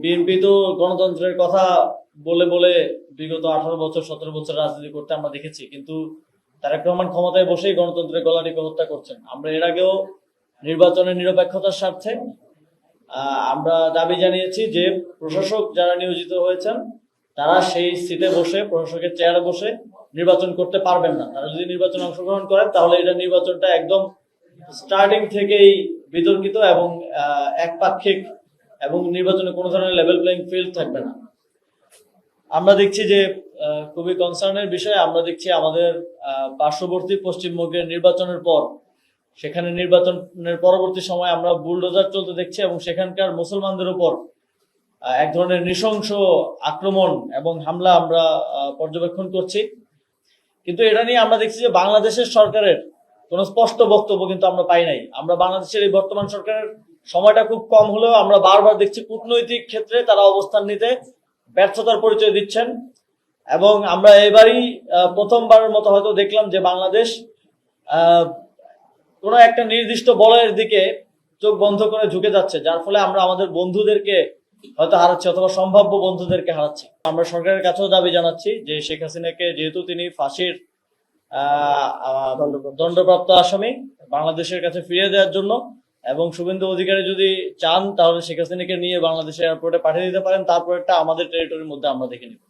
BNP তো গণতন্ত্রের কথা বলে বলে বিগত 18 বছর 17 বছর রাজনীতি করতে আমরা দেখেছি, কিন্তু তারেক রহমান ক্ষমতায় বসেই গণতন্ত্রের গলা টিপে হত্যা করছেন। আমরা এর আগেও নির্বাচনের নিরপেক্ষতার স্বার্থে আমরা দাবি জানিয়েছি যে প্রশাসক যারা নিয়োজিত হয়েছেন তারা সেই সিটে বসে, প্রশাসকের চেয়ারে বসে নির্বাচন করতে পারবেন না। তারা যদি নির্বাচনে অংশগ্রহণ করেন তাহলে এটা নির্বাচনটা একদম স্টার্টিং থেকেই বিতর্কিত এবং একপাক্ষিক, এবং নির্বাচনে কোনো ধরনের লেভেল প্লেইং ফিল্ড থাকবে না। আমরা দেখছি যে খুবই কনসার্নের বিষয়, আমরা দেখছি আমাদের পার্শ্ববর্তী পশ্চিমবঙ্গের নির্বাচনের পর সেখানে নির্বাচনের পরবর্তী সময় আমরা বুলডোজার চলতে দেখছি এবং সেখানকার মুসলমানদের উপর এক ধরনের নৃশংস আক্রমণ এবং হামলা আমরা পর্যবেক্ষণ করছি। কিন্তু এটা নিয়ে আমরা দেখছি যে বাংলাদেশের সরকারের কোনো স্পষ্ট বক্তব্য কিন্তু আমরা পাই নাই। আমরা বাংলাদেশের এই বর্তমান সরকারের সময়টা খুব কম হলেও আমরা বারবার দেখছি কূটনৈতিক ক্ষেত্রে তারা অবস্থান নিতে ব্যর্থতার পরিচয় দিচ্ছেন। এবং আমরা এবারই প্রথমবারের মতো হয়তো দেখলাম যে বাংলাদেশ কোনো একটা নির্দিষ্ট বলয়ের দিকে চোখ বন্ধ করে ঝুঁকে যাচ্ছে, যার ফলে আমরা আমাদের বন্ধুদেরকে হয়তো হারাচ্ছি অথবা সম্ভাব্য বন্ধুদেরকে হারাচ্ছি। আমরা সরকারের কাছেও দাবি জানাচ্ছি যে শেখ হাসিনাকে, যেহেতু তিনি ফাঁসির দণ্ডপ্রাপ্ত আসামি, বাংলাদেশের কাছে ফিরিয়ে দেওয়ার জন্য, এবং শুভেন্দু অধিকারী যদি চান তাহলে শেখ হাসিনাকে নিয়ে বাংলাদেশের এয়ারপোর্টে পাঠিয়ে দিতে পারেন, তারপর একটা আমাদের টেরিটরির মধ্যে আমরা দেখে নিব।